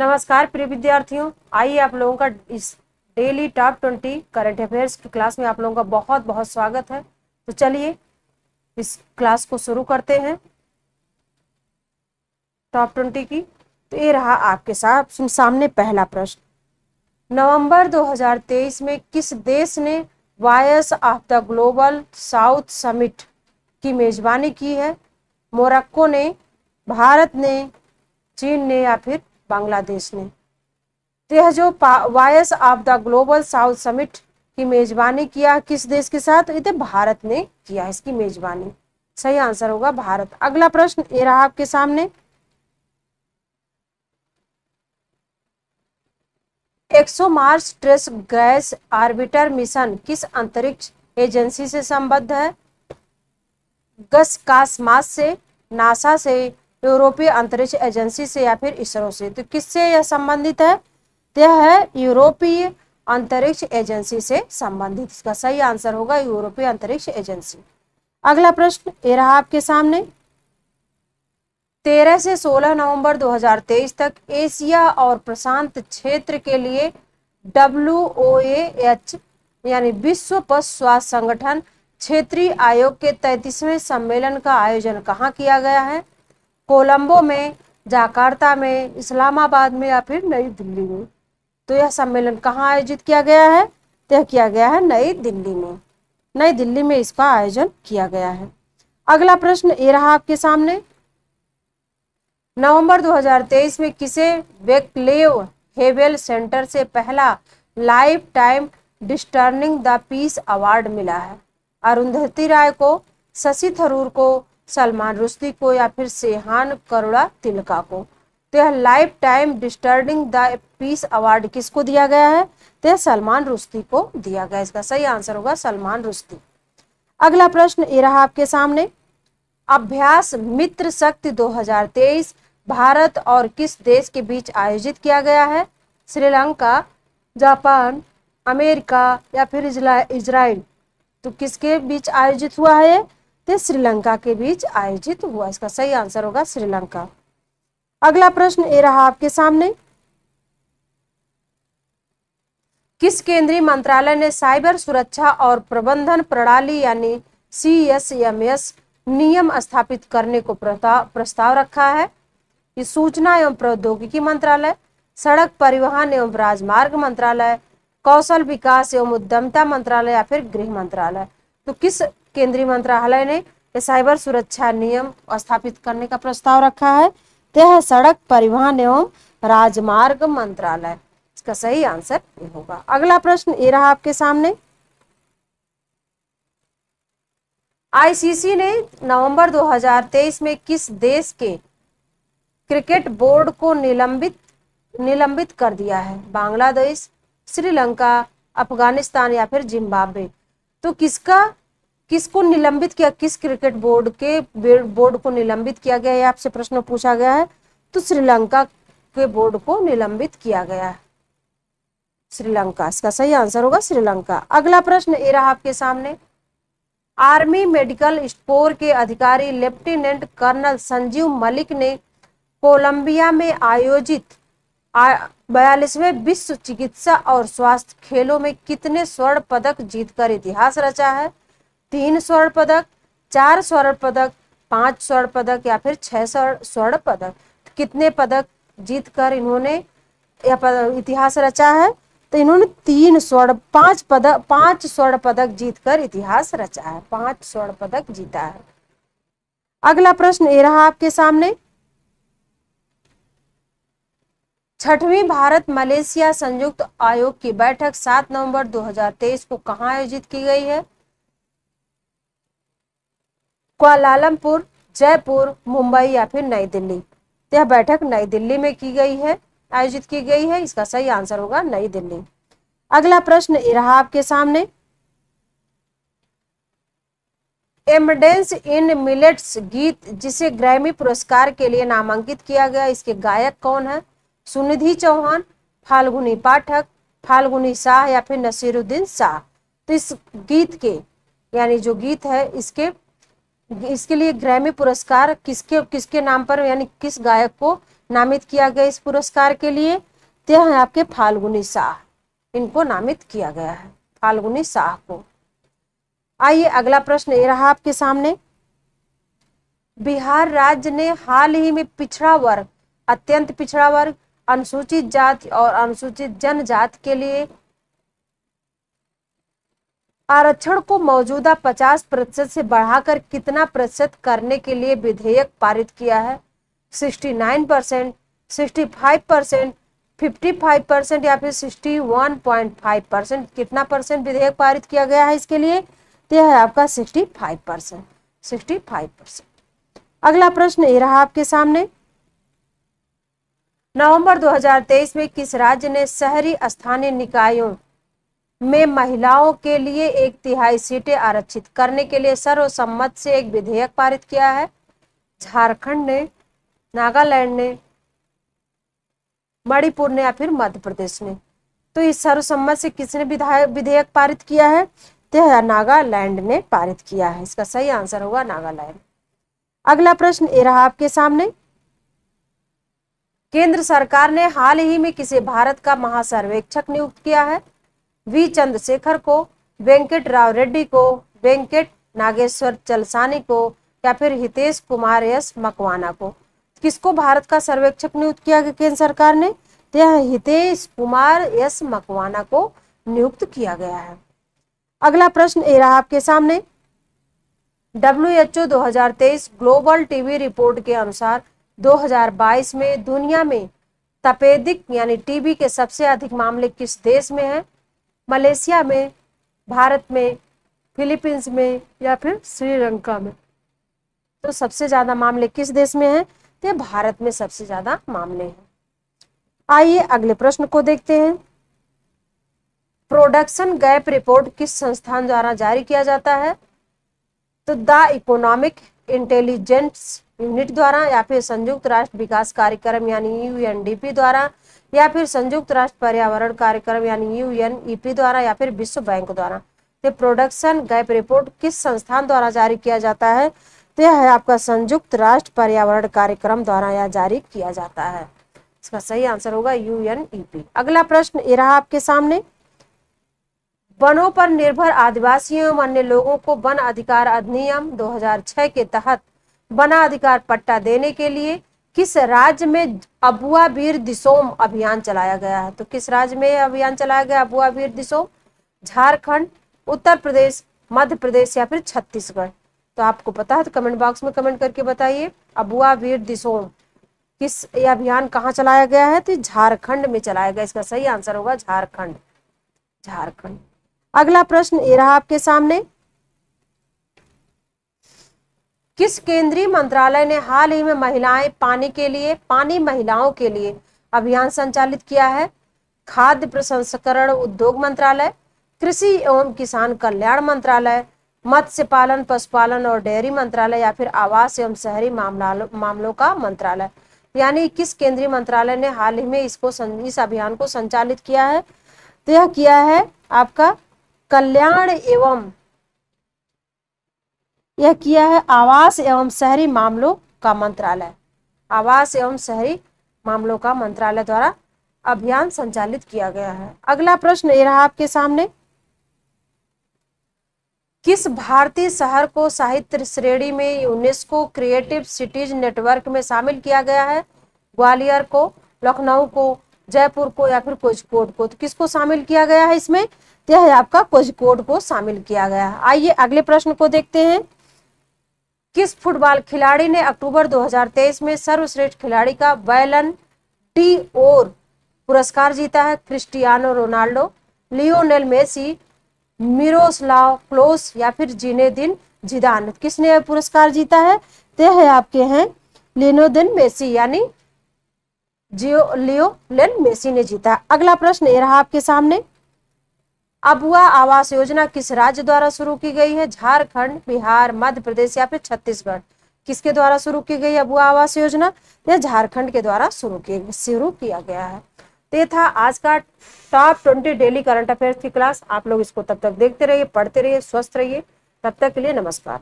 नमस्कार प्रिय विद्यार्थियों, आइए आप लोगों का इस डेली टॉप 20 करंट अफेयर्स की क्लास में आप लोगों का बहुत बहुत स्वागत है। तो चलिए इस क्लास को शुरू करते हैं टॉप 20 की। तो ये रहा आपके सामने पहला प्रश्न। नवंबर 2023 में किस देश ने voice of the global south summit की मेजबानी की है? मोरक्को ने, भारत ने, चीन ने या फिर बांग्लादेश ने? तो यह जो voice of the global south summit की मेजबानी किया किस देश के साथ? ये भारत ने किया इसकी मेजबानी। सही आंसर होगा भारत। अगला प्रश्न ये रहा आपके सामने। 100 Mars trace gas orbiter mission किस अंतरिक्ष एजेंसी से संबद्ध है? गसकासमास से, नासा से, यूरोपीय अंतरिक्ष एजेंसी से या फिर इसरो से? तो किससे यह संबंधित है? यह है यूरोपीय अंतरिक्ष एजेंसी से संबंधित। इसका सही आंसर होगा यूरोपीय अंतरिक्ष एजेंसी। अगला प्रश्न ये रहा आपके सामने। 13 से 16 नवंबर 2023 तक एशिया और प्रशांत क्षेत्र के लिए WOAH यानी विश्व पशु स्वास्थ्य संगठन क्षेत्रीय आयोग के 33वें सम्मेलन का आयोजन कहाँ किया गया है? कोलंबो में, जाकार्ता में, इस्लामाबाद में या फिर नई दिल्ली में? तो यह सम्मेलन कहाँ आयोजित किया गया है? तो यह किया गया है नई दिल्ली में। नई दिल्ली में इसका आयोजन किया गया है। अगला प्रश्न ये रहा आपके सामने। नवंबर 2023 में किसे वेक्लेव हेवेल सेंटर से पहला life time disturbing the peace award मिला है? अरुंधति राय को, शशि थरूर को, सलमान रुश्दी को या फिर सेहान करुणा तिलका को? तो यह life time disturbing the peace award किसको दिया गया है? तो यह सलमान रुश्दी को दिया गया। इसका सही आंसर होगा सलमान रुश्दी। अगला प्रश्न ये रहा आपके सामने। अभ्यास मित्र शक्ति 2023 भारत और किस देश के बीच आयोजित किया गया है? श्रीलंका, जापान, अमेरिका या फिर इजराइल? तो किसके बीच आयोजित हुआ है? तो श्रीलंका के बीच आयोजित हुआ। इसका सही आंसर होगा श्रीलंका। अगला प्रश्न ये रहा आपके सामने। किस केंद्रीय मंत्रालय ने साइबर सुरक्षा और प्रबंधन प्रणाली यानी CSMS नियम स्थापित करने को प्रस्ताव रखा है? ये सूचना एवं प्रौद्योगिकी मंत्रालय, सड़क परिवहन एवं राजमार्ग मंत्रालय, कौशल विकास एवं उद्यमिता मंत्रालय या फिर गृह मंत्रालय? तो किस केंद्रीय मंत्रालय ने साइबर सुरक्षा नियम स्थापित करने का प्रस्ताव रखा है? यह सड़क परिवहन एवं राजमार्ग मंत्रालय। इसका सही आंसर ये होगा। अगला प्रश्न ये रहा आपके सामने। ICC ने नवंबर 2023 में किस देश के क्रिकेट बोर्ड को निलंबित कर दिया है? बांग्लादेश, श्रीलंका, अफगानिस्तान या फिर जिम्बाब्वे? तो किसको निलंबित किया? किस क्रिकेट बोर्ड को निलंबित किया गया है? आपसे प्रश्न पूछा गया है। तो श्रीलंका के बोर्ड को निलंबित किया गया है। श्रीलंका। इसका सही आंसर होगा श्रीलंका। अगला प्रश्न ये रहा आपके सामने। आर्मी मेडिकल स्कोर के अधिकारी लेफ्टिनेंट कर्नल संजीव मलिक ने कोलंबिया में आयोजित 42वें विश्व चिकित्सा और स्वास्थ्य खेलों में कितने स्वर्ण पदक जीतकर इतिहास रचा है? 3 स्वर्ण पदक, 4 स्वर्ण पदक, 5 स्वर्ण पदक या फिर 6 स्वर्ण पदक? कितने पदक जीतकर इन्होंने इतिहास रचा है? तो इन्होंने 5 स्वर्ण पदक जीतकर इतिहास रचा है। 5 स्वर्ण पदक जीता है। अगला प्रश्न ये रहा आपके सामने। 6वीं भारत मलेशिया संयुक्त आयोग की बैठक 7 नवंबर 2023 को कहाँ आयोजित की गई है? कुआलालंपुर, जयपुर, मुंबई या फिर नई दिल्ली? यह बैठक नई दिल्ली में की गई है, आयोजित की गई है। इसका सही आंसर होगा नई दिल्ली। अगला प्रश्न ये रहा आपके सामने। एमडेंस इन मिलेट्स गीत जिसे ग्रैमी पुरस्कार के लिए नामांकित किया गया, इसके गायक कौन है? सुनिधि चौहान, फाल्गुनी पाठक, फाल्गुनी शाह या फिर नसीरुद्दीन शाह? तो इस गीत के यानी जो गीत है इसके लिए ग्रैमी पुरस्कार किसके नाम पर यानी किस गायक को नामित किया गया इस पुरस्कार के लिए? तो यह है आपके फाल्गुनी शाह, इनको नामित किया गया है, फाल्गुनी शाह को। आइए अगला प्रश्न ये रहा आपके सामने। बिहार राज्य ने हाल ही में पिछड़ा वर्ग, अत्यंत पिछड़ा वर्ग, अनुसूचित जाति और अनुसूचित जनजाति के लिए आरक्षण को मौजूदा 50% से बढ़ाकर कितना प्रतिशत करने के लिए विधेयक पारित किया है? 69%, 65%, 55% या फिर 61.5%? कितना परसेंट विधेयक पारित किया गया है इसके लिए? तो यह है आपका 65%, 65%। अगला प्रश्न ये रहा आपके सामने। नवंबर 2023 में किस राज्य ने शहरी स्थानीय निकायों में महिलाओं के लिए 1/3 सीटें आरक्षित करने के लिए सर्वसम्मत से एक विधेयक पारित किया है? झारखंड ने, नागालैंड ने, मणिपुर ने या फिर मध्य प्रदेश ने? तो इस सर्वसम्मत से किसने विधेयक पारित किया है? तो नागालैंड ने पारित किया है। इसका सही आंसर होगा नागालैंड। अगला प्रश्न ये रहा आपके सामने। केंद्र सरकार ने हाल ही में किसे भारत का महासर्वेक्षक नियुक्त किया है? वी चंद्रशेखर को, वेंकट राव रेड्डी को, वेंकट नागेश्वर चलसानी को या फिर हितेश कुमार एस मकवाना को? किसको भारत का सर्वेक्षक नियुक्त किया गया केंद्र सरकार ने? तो यह हितेश कुमार एस मकवाना को नियुक्त किया गया है। अगला प्रश्न ये रहा आपके सामने। WHO 2023 ग्लोबल टीबी रिपोर्ट के अनुसार 2022 में दुनिया में तपेदिक यानी टीबी के सबसे अधिक मामले किस देश में हैं? मलेशिया में, भारत में, फिलीपींस में या फिर श्रीलंका में? तो सबसे ज्यादा मामले किस देश में हैं? तो भारत में सबसे ज्यादा मामले हैं। आइए अगले प्रश्न को देखते हैं। प्रोडक्शन गैप रिपोर्ट किस संस्थान द्वारा जारी किया जाता है? तो द इकोनॉमिक इंटेलिजेंस यूनिट द्वारा या फिर संयुक्त राष्ट्र विकास कार्यक्रम यानी UNDP द्वारा या फिर संयुक्त राष्ट्र पर्यावरण कार्यक्रम यानी UNEP द्वारा या फिर विश्व बैंक द्वारा? तो प्रोडक्शन गैप रिपोर्ट किस संस्थान द्वारा जारी किया जाता है? तो यह है आपका संयुक्त राष्ट्र पर्यावरण कार्यक्रम द्वारा यह जारी किया जाता है। इसका सही आंसर होगा UNEP। अगला प्रश्न ये रहा आपके सामने। वनों पर निर्भर आदिवासियों एवं अन्य लोगों को वन अधिकार अधिनियम 2006 के तहत वनाधिकार पट्टा देने के लिए किस राज्य में अबुआ वीर दिसोम अभियान चलाया गया है? तो किस राज्य में अभियान चलाया गया अबुआ वीर दिसोम? झारखंड, उत्तर प्रदेश, मध्य प्रदेश या फिर छत्तीसगढ़? तो आपको पता है तो कमेंट बॉक्स में कमेंट करके बताइए। अबुआ वीर दिसोम किस ये अभियान कहाँ चलाया गया है? तो झारखंड में चलाया गया। इसका सही आंसर होगा झारखंड, झारखंड। अगला प्रश्न ये रहा आपके सामने। किस केंद्रीय मंत्रालय ने हाल ही में पानी महिलाओं के लिए अभियान संचालित किया है? खाद्य प्रसंस्करण उद्योग मंत्रालय, कृषि एवं किसान कल्याण मंत्रालय, मत्स्य पालन पशुपालन और डेयरी मंत्रालय या फिर आवास एवं शहरी मामलों का मंत्रालय? यानी किस केंद्रीय मंत्रालय ने हाल ही में इस अभियान को संचालित किया है? तो यह किया है आपका यह किया है आवास एवं शहरी मामलों का मंत्रालय। आवास एवं शहरी मामलों का मंत्रालय द्वारा अभियान संचालित किया गया है। अगला प्रश्न ये रहा आपके सामने। किस भारतीय शहर को साहित्य श्रेणी में यूनेस्को क्रिएटिव सिटीज नेटवर्क में शामिल किया गया है? ग्वालियर को, लखनऊ को, जयपुर को या फिर कोझिकोड को? तो किसको शामिल किया गया है इसमें? तो यह है आपका कोझिकोड को शामिल किया गया है। आइए अगले प्रश्न को देखते हैं। किस फुटबॉल खिलाड़ी ने अक्टूबर 2023 में सर्वश्रेष्ठ खिलाड़ी का बैलन ड'ओर पुरस्कार जीता है? Cristiano Ronaldo, Lionel Messi, Miroslav Klose या फिर जिनेदिन जिदान? किसने पुरस्कार जीता है? तो है आपके हैं लियोनेल मेसी यानी लियोनेल मेसी ने जीता। अगला प्रश्न ये रहा आपके सामने। अबुआ आवास योजना किस राज्य द्वारा शुरू की गई है? झारखंड, बिहार, मध्य प्रदेश या फिर छत्तीसगढ़? किसके द्वारा शुरू की गई अबुआ आवास योजना? यह झारखंड के द्वारा शुरू किया गया है। तो ये था आज का टॉप 20 डेली करंट अफेयर्स की क्लास। आप लोग इसको तब तक देखते रहिए, पढ़ते रहिए, स्वस्थ रहिए। तब तक के लिए नमस्कार।